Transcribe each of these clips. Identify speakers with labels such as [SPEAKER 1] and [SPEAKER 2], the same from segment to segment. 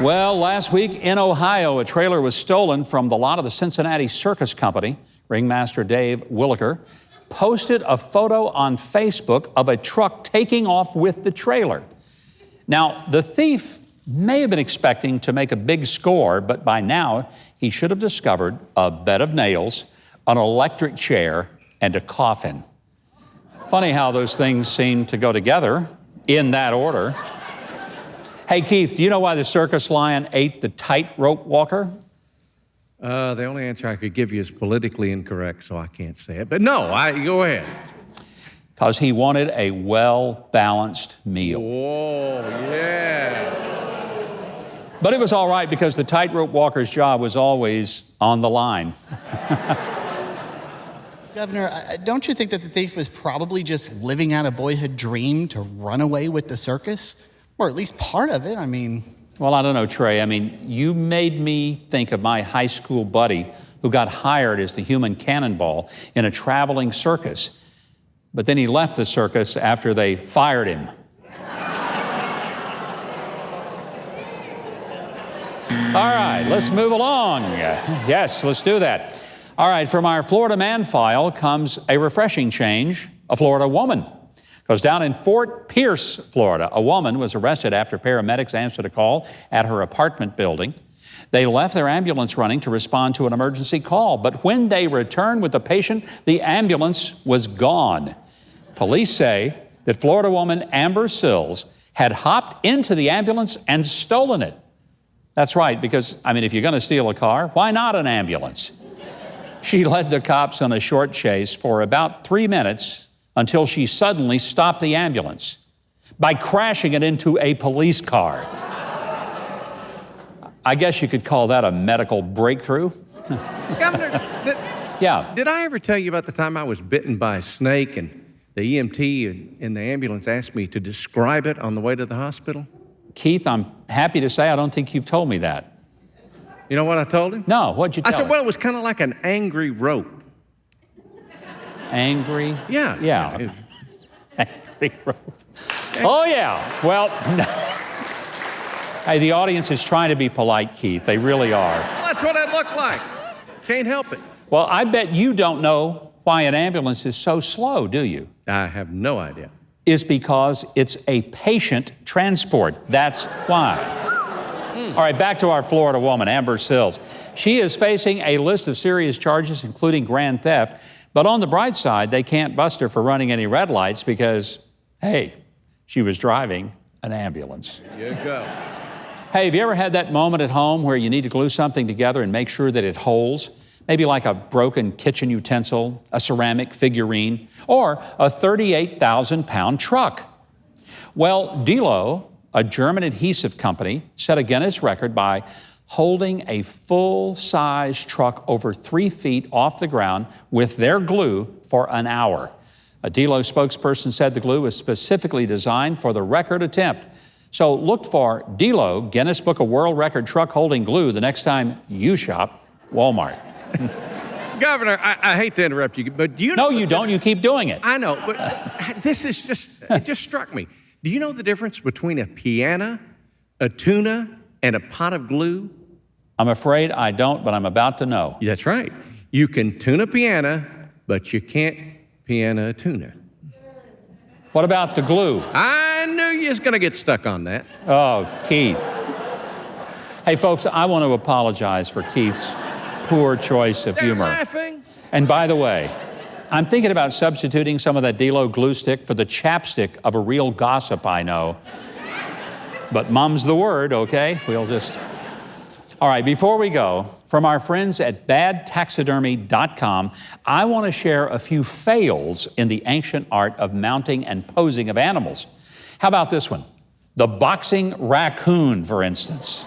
[SPEAKER 1] Well, last week in Ohio, a trailer was stolen from the lot of the Cincinnati Circus Company. Ringmaster Dave Williker posted a photo on Facebook of a truck taking off with the trailer. Now, the thief may have been expecting to make a big score, but by now he should have discovered a bed of nails, an electric chair, and a coffin. Funny how those things seem to go together in that order. Hey, Keith, do you know why the circus lion ate the tightrope walker?
[SPEAKER 2] The only answer I could give you is politically incorrect, so I can't say it. But no, go ahead.
[SPEAKER 1] Because he wanted a well-balanced meal.
[SPEAKER 2] Whoa, yeah.
[SPEAKER 1] But it was all right because the tightrope walker's job was always on the line.
[SPEAKER 3] Governor, don't you think that the thief was probably just living out a boyhood dream to run away with the circus? Or at least part of it, I mean.
[SPEAKER 1] Well, I don't know, Trey. I mean, you made me think of my high school buddy who got hired as the human cannonball in a traveling circus. But then he left the circus after they fired him. All right, let's move along. Yes, let's do that. All right, from our Florida man file comes a refreshing change, a Florida woman. Because down in Fort Pierce, Florida, a woman was arrested after paramedics answered a call at her apartment building. They left their ambulance running to respond to an emergency call, but when they returned with the patient, the ambulance was gone. Police say that Florida woman Amber Sills had hopped into the ambulance and stolen it. That's right, because, I mean, if you're going to steal a car, why not an ambulance? She led the cops on a short chase for about 3 minutes until she suddenly stopped the ambulance by crashing it into a police car. I guess you could call that a medical breakthrough.
[SPEAKER 2] Governor,
[SPEAKER 1] Yeah.
[SPEAKER 2] did I ever tell you about the time I was bitten by a snake and the EMT in the ambulance asked me to describe it on the way to the hospital?
[SPEAKER 1] Keith, I'm happy to say I don't think you've told me that.
[SPEAKER 2] You know what I told him?
[SPEAKER 1] No, what'd you tell
[SPEAKER 2] I said,
[SPEAKER 1] him?
[SPEAKER 2] well, it was kind of like an angry rope.
[SPEAKER 1] Angry?
[SPEAKER 2] Yeah.
[SPEAKER 1] Yeah. Angry rope. Oh, yeah. Well, hey, the audience is trying to be polite, Keith. They really are.
[SPEAKER 2] Well, that's what it looked like. Can't help it.
[SPEAKER 1] Well, I bet you don't know why an ambulance is so slow, do you?
[SPEAKER 2] I have no idea.
[SPEAKER 1] Is because it's a patient transport. That's why. All right, back to our Florida woman, Amber Sills. She is facing a list of serious charges, including grand theft. But on the bright side, they can't bust her for running any red lights because, hey, she was driving an ambulance.
[SPEAKER 2] There you go.
[SPEAKER 1] Hey, have you ever had that moment at home where you need to glue something together and make sure that it holds? Maybe like a broken kitchen utensil, a ceramic figurine, or a 38,000-pound truck. Well, Delo, a German adhesive company, set a Guinness record by holding a full-size truck over 3 feet off the ground with their glue for an hour. A Delo spokesperson said the glue was specifically designed for the record attempt. So look for Delo Guinness Book of World Record truck holding glue the next time you shop Walmart.
[SPEAKER 2] Governor, I hate to interrupt you, but do you know...
[SPEAKER 1] No, you don't. You keep doing it.
[SPEAKER 2] I know, but this is just, it just struck me. Do you know the difference between a piano, a tuna, and a pot of glue?
[SPEAKER 1] I'm afraid I don't, but I'm about to know.
[SPEAKER 2] That's right. You can tune a piano, but you can't piano a tuna.
[SPEAKER 1] What about the glue?
[SPEAKER 2] I knew you was going to get stuck on that.
[SPEAKER 1] Oh, Keith. Hey, folks, I want to apologize for Keith's poor choice of humor.
[SPEAKER 2] They're laughing.
[SPEAKER 1] And by the way, I'm thinking about substituting some of that Delo glue stick for the chapstick of a real gossip I know. But mum's the word, okay? We'll just... All right, before we go, from our friends at badtaxidermy.com, I want to share a few fails in the ancient art of mounting and posing of animals. How about this one? The boxing raccoon, for instance.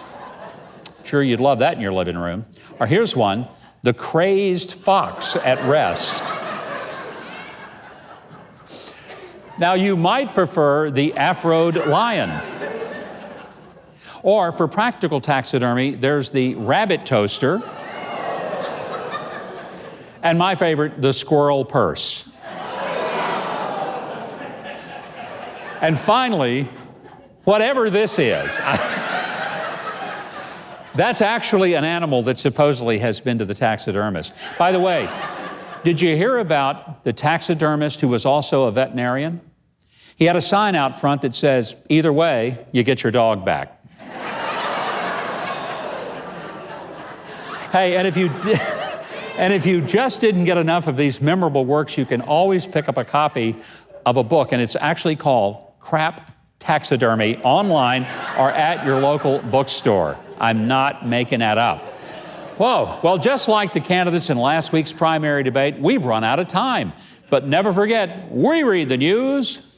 [SPEAKER 1] Sure, you'd love that in your living room. Or here's one, the crazed fox at rest. Now, you might prefer the afroed lion. Or for practical taxidermy, there's the rabbit toaster. And my favorite, the squirrel purse. And finally, whatever this is, That's actually an animal that supposedly has been to the taxidermist. By the way, did you hear about the taxidermist who was also a veterinarian? He had a sign out front that says, either way, you get your dog back. Hey, and if you just didn't get enough of these memorable works, you can always pick up a copy of a book, and it's actually called Crap Taxidermy, online or at your local bookstore. I'm not making that up. Whoa, well, just like the candidates in last week's primary debate, we've run out of time. But never forget, we read the news,